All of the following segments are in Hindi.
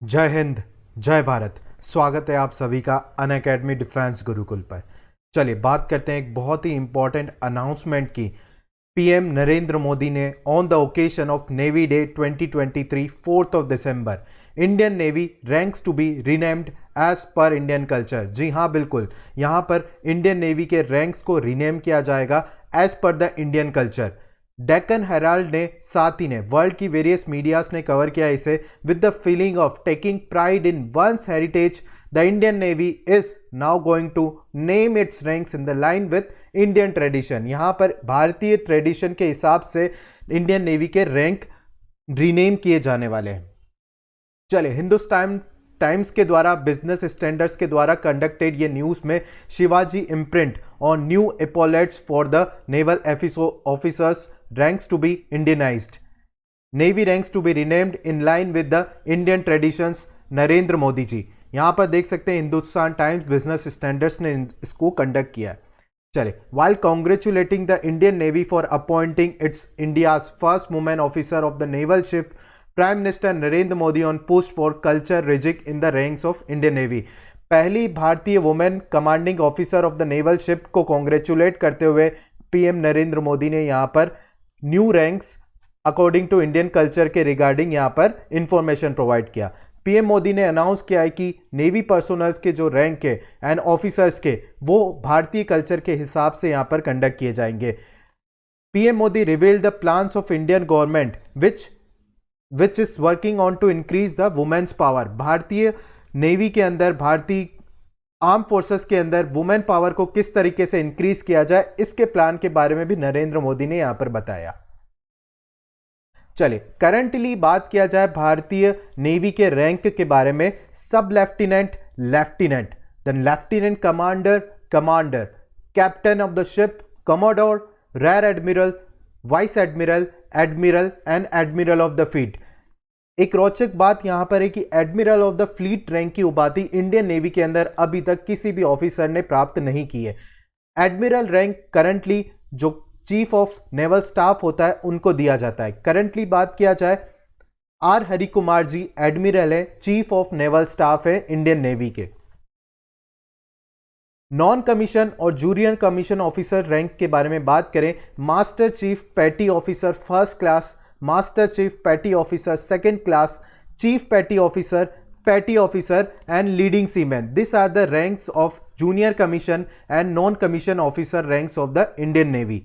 जय हिंद, जय भारत। स्वागत है आप सभी का अनअकैडमी डिफेंस गुरुकुल पर। चलिए बात करते हैं एक बहुत ही इंपॉर्टेंट अनाउंसमेंट की। पीएम नरेंद्र मोदी ने on the occasion of navy day 2023 4th of December Indian navy ranks to be renamed as per Indian culture. जी हाँ, बिल्कुल, यहाँ पर इंडियन नेवी के रैंक्स को रीनेम किया जाएगा as per the Indian culture. Deccan Herald ने साथ ही ने वर्ल्ड की वेरियस मीडियाज ने कवर किया इसे with the feeling of taking pride in one's heritage. The Indian navy is now going to name its ranks in the line with Indian tradition. यहां पर भारतीय ट्रेडिशन के हिसाब से इंडियन नेवी के रैंक रीनेम किए जाने वाले हैं। चले हिंदुस्तान टाइम्स के द्वारा बिजनेस स्टैंडर्ड्स के द्वारा कंडक्टेड ये न्यूज में Shivaji imprint on new epaulettes for the naval officers ranks to be indianized, navy ranks to be renamed in line with the Indian traditions, Narendra Modi ji. यहां पर देख सकते हैं हिंदुस्तान टाइम्स बिजनेस स्टैंडर्ड्स ने इसको कंडक्ट किया है। चले, while congratulating the Indian Navy for appointing its India's first woman officer of the naval ship, Prime Minister Narendra Modi on push for culture rejig in the ranks of Indian Navy। पहली भारतीय women commanding officer of the naval ship को कॉन्ग्रेचुलेट करते हुए पीएम नरेंद्र मोदी ने यहां पर new ranks according to Indian culture के रिगार्डिंग यहां पर इंफॉर्मेशन प्रोवाइड किया। पीएम मोदी ने अनाउंस किया है कि नेवी पर्सोनल्स के जो रैंक के एंड ऑफिसर्स के वो भारतीय कल्चर के हिसाब से यहां पर कंडक्ट किए जाएंगे। PM Modi revealed the plans of Indian government which is working on to increase the women's power. भारतीय नेवी के अंदर, भारतीय आर्म फोर्सेस के अंदर वुमेन पावर को किस तरीके से इंक्रीज किया जाए, इसके प्लान के बारे में भी नरेंद्र मोदी ने यहां पर बताया। चलिए करंटली बात किया जाए भारतीय नेवी के रैंक के बारे में। Sub lieutenant, lieutenant, then lieutenant commander, commander, captain of the ship, commodore, rear admiral, vice admiral, admiral and admiral of the fleet. एक रोचक बात यहां पर है कि admiral of the fleet rank की उपाधि इंडियन नेवी के अंदर अभी तक किसी भी ऑफिसर ने प्राप्त नहीं की है। एडमिरल रैंक करंटली जो चीफ ऑफ नेवल स्टाफ होता है उनको दिया जाता है। करंटली बात किया जाए आर हरि कुमार जी एडमिरल है, चीफ ऑफ नेवल स्टाफ है इंडियन नेवी के। नॉन कमीशन और जूनियर कमीशन ऑफिसर रैंक के बारे में बात करें, master chief petty officer first class, master chief petty officer second class, chief petty officer and leading seaman. This are the ranks of junior commission and non commission officer ranks of the Indian navy.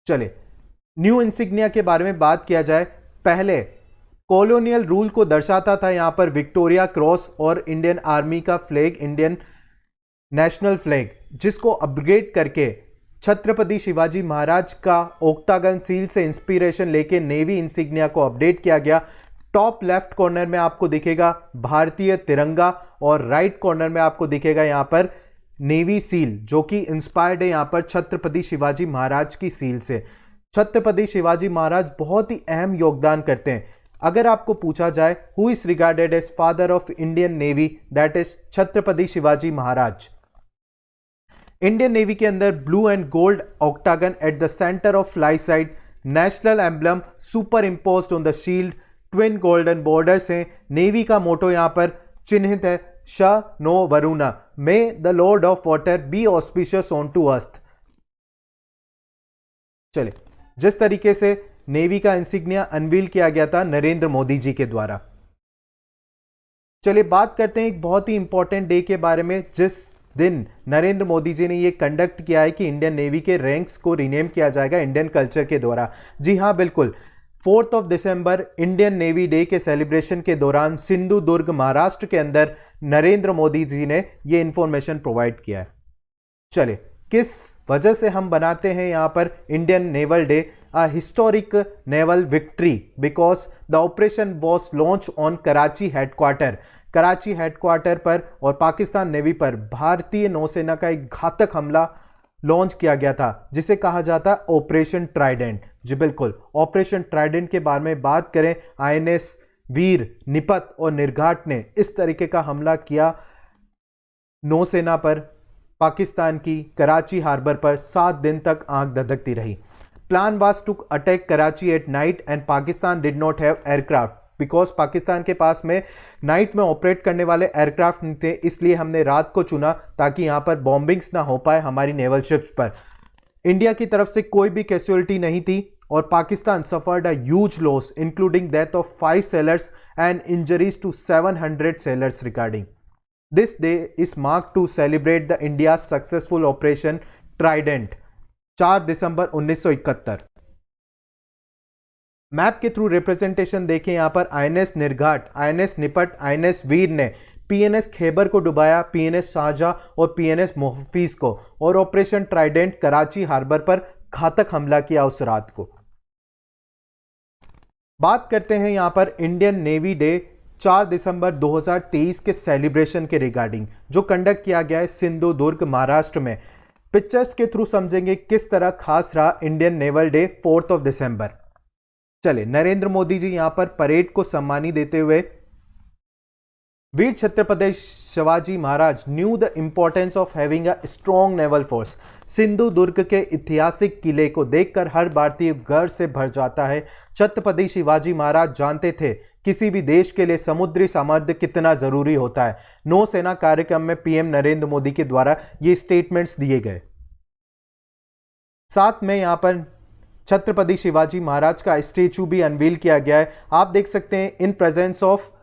चले न्यू इंसिग्निया के बारे में बात किया जाए। पहले कॉलोनियल रूल को दर्शाता था यहां पर विक्टोरिया क्रॉस और इंडियन आर्मी का फ्लैग, इंडियन नेशनल फ्लैग, जिसको अपग्रेड करके छत्रपति शिवाजी महाराज का ओक्टागन सील से इंस्पिरेशन लेके नेवी इंसिग्निया को अपडेट किया गया। टॉप लेफ्ट कॉर्नर में आपको दिखेगा भारतीय तिरंगा और राइट कॉर्नर में आपको दिखेगा यहां पर नेवी सील, जो कि इंस्पायर्ड है यहां पर छत्रपति शिवाजी महाराज की सील से। छत्रपति शिवाजी महाराज बहुत ही अहम योगदान करते हैं। अगर आपको पूछा जाए who is regarded as father of Indian navy, that is Chhatrapati Shivaji Maharaj. Indian navy के अंदर blue and gold octagon at the centre of fly side, national emblem super imposed on the shield, twin golden borders हैं। नेवी का मोटो यहां पर चिन्हित है, श नो वरुणा, may the lord of water be auspicious on to earth. चले जिस तरीके से नेवी का इंसिग्निया अनवील किया गया था नरेंद्र मोदी जी के द्वारा। चलिए बात करते हैं एक बहुत ही इंपॉर्टेंट डे के बारे में, जिस दिन नरेंद्र मोदी जी ने यह कंडक्ट किया है कि इंडियन नेवी के रैंक्स को रीनेम किया जाएगा इंडियन कल्चर के द्वारा। जी हां, बिल्कुल 4th of December Indian navy day के सेलिब्रेशन के दौरान सिंधु दुर्ग महाराष्ट्र के अंदर नरेंद्र मोदी जी ने यह इंफॉर्मेशन प्रोवाइड किया है। चले किस वजह से हम बनाते हैं यहां पर Indian naval day, a historic naval victory because the operation was launch on Karachi headquarter. Karachi headquarter पर और पाकिस्तान नेवी पर भारतीय नौसेना का एक घातक हमला लॉन्च किया गया था जिसे कहा जाता है ऑपरेशन ट्राइडेंट। जी बिल्कुल, ऑपरेशन ट्राइडेंट के बारे में बात करें, आईएनएस वीर, निपत और निर्घाट ने इस तरीके का हमला किया नौसेना पर, पाकिस्तान की कराची हार्बर पर 7 दिन तक आंख धधकती रही। Plan was to attack Karachi at night and Pakistan did not have aircraft. Because Pakistan के पास में नाइट में ऑपरेट करने वाले एयरक्राफ्ट नहीं थे, इसलिए हमने रात को चुना ताकि यहां पर बॉम्बिंग्स ना हो पाए हमारी नेवल शिप्स पर। इंडिया की तरफ से कोई भी कैजुअलिटी नहीं थी और Pakistan suffered a huge loss including death of 5 sailors and injuries to 700 sailors regarding this day is mark to celebrate the India successful operation trident 4 दिसंबर 1971। मैप के थ्रू रिप्रेजेंटेशन देखें, यहां पर INS Nirghat, INS Nipat, INS Veer ने पीएनएस खैबर को डुबाया, पीएनएस शाहजहां और पीएनएस मुहफीज को, और ऑपरेशन ट्राइडेंट कराची हार्बर पर घातक हमला किया उस रात को। बात करते हैं यहां पर इंडियन नेवी डे 4 दिसंबर 2023 के सेलिब्रेशन के रिगार्डिंग, जो कंडक्ट किया गया है सिंधु दुर्ग महाराष्ट्र में। पिक्चर्स के थ्रू समझेंगे किस तरह खास रहा इंडियन नेवल डे 4 दिसंबर। चले, नरेंद्र मोदी जी यहां पर परेड को सम्मानी देते हुए वीर Chhatrapati Shivaji Maharaj knew the importance of having a strong naval force. Sindhudurg के ऐतिहासिक किले को देखकर हर भारतीय गर्व से भर जाता है। छत्रपति शिवाजी महाराज जानते थे किसी भी देश के लिए समुद्री सामर्थ्य कितना जरूरी होता है। नौसेना कार्यक्रम में पीएम नरेंद्र मोदी के द्वारा ये स्टेटमेंट्स दिए गए। साथ में यहां पर छत्रपति शिवाजी महाराज का स्टेचू भी अनवील किया गया है। आप देख सकते हैं in presence of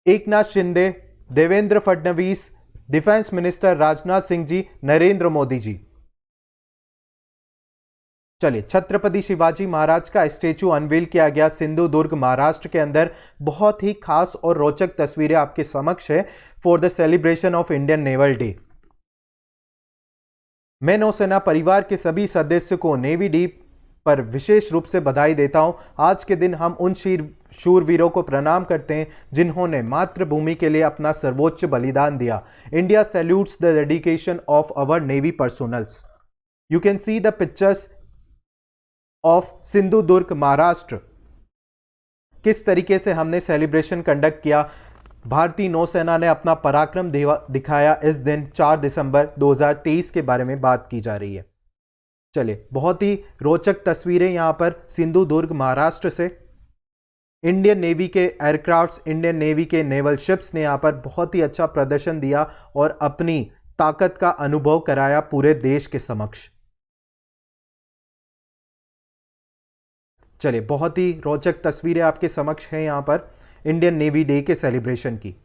Eknath Shinde, Devendra Fadnavis, defence minister Rajnath Singh ji, Narendra Modi ji. चलिए, छत्रपति शिवाजी महाराज का स्टेचू अनवील किया गया सिंधु दुर्ग महाराष्ट्र के अंदर। बहुत ही खास और रोचक तस्वीरें आपके समक्ष है for the celebration of Indian naval day. मैं नौसेना परिवार के सभी सदस्यों को नेवी डे पर विशेष रूप से बधाई देता हूं। आज के दिन हम उन शूरवीरों को प्रणाम करते हैं जिन्होंने मातृभूमि के लिए अपना सर्वोच्च बलिदान दिया। India salutes the dedication of our navy personnels. You can see the pictures of Sindhudurg Maharashtra. किस तरीके से हमने सेलिब्रेशन कंडक्ट किया, भारतीय नौसेना ने अपना पराक्रम दिखाया इस दिन 4 दिसंबर 2023 के बारे में बात की जा रही है। चलिए, बहुत ही रोचक तस्वीरें यहां पर सिंधु दुर्ग महाराष्ट्र से। इंडियन नेवी के एयरक्राफ्ट्स, इंडियन नेवी के नेवल शिप्स ने यहां पर बहुत ही अच्छा प्रदर्शन दिया और अपनी ताकत का अनुभव कराया पूरे देश के समक्ष। चलिए, बहुत ही रोचक तस्वीरें आपके समक्ष हैं यहां पर इंडियन नेवी डे के सेलिब्रेशन की।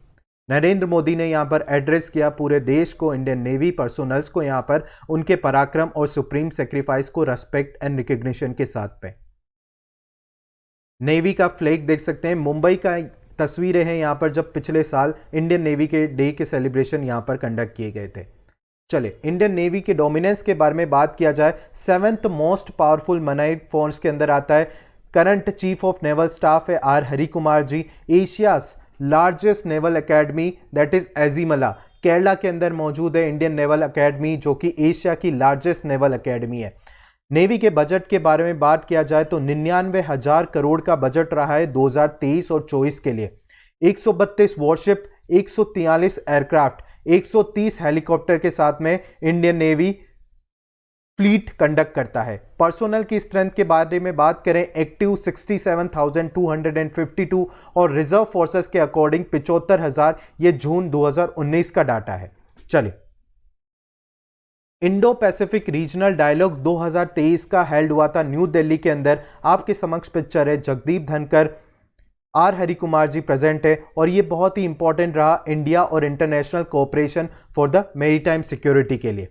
नरेंद्र मोदी ने यहां पर एड्रेस किया पूरे देश को, इंडियन नेवी पर्सोनल्स को, यहां पर उनके पराक्रम और सुप्रीम सेक्रीफाइस को रेस्पेक्ट एंड रिकॉग्निशन के साथ पे। नेवी का फ्लैग देख सकते हैं, मुंबई का तस्वीरें हैं यहां पर जब पिछले साल इंडियन नेवी के डे के सेलिब्रेशन यहां पर कंडक्ट किए गए थे। चले, इंडियन नेवी के डोमिनेंस के बारे में बात किया जाए, 7th मोस्ट पावरफुल मनाइड फोर्स के अंदर आता है। Current chief of naval staff है R Hari Kumar ji. Asia's largest naval academy that is Ezhimala, Kerala के अंदर मौजूद है इंडियन नेवल एकेडमी, जो कि एशिया की लार्जेस्ट नेवल एकेडमी है। नेवी के बजट के बारे में बात किया जाए तो 99,000 करोड़ का बजट रहा है 2023 और 24 के लिए। 132 वॉरशिप, 143 एयरक्राफ्ट, 130 हेलीकॉप्टर के साथ में इंडियन नेवी फ्लीट कंडक्ट करता है। पर्सोनल की स्ट्रेंथ के बारे में बात करें, एक्टिव 67,252 और रिजर्व फोर्सेस के अकॉर्डिंग 75,000। ये जून 2019 का डाटा है। चलिए, इंडो पैसिफिक रीजनल डायलॉग 2023 का हेल्ड हुआ था न्यू दिल्ली के अंदर। आपके समक्ष पिक्चर है, जगदीप धनकर, आर हरि कुमार जी प्रेजेंट है और ये बहुत ही इंपॉर्टेंट रहा इंडिया और international cooperation for the maritime security के लिए।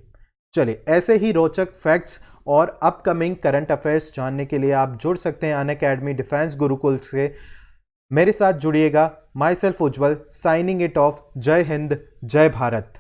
चलिए, ऐसे ही रोचक फैक्ट्स और अपकमिंग करंट अफेयर्स जानने के लिए आप जुड़ सकते हैं अनअकैडमी डिफेंस गुरुकुल से। मेरे साथ जुड़िएगा। Myself Ujjwal, signing it off. जय हिंद, जय भारत।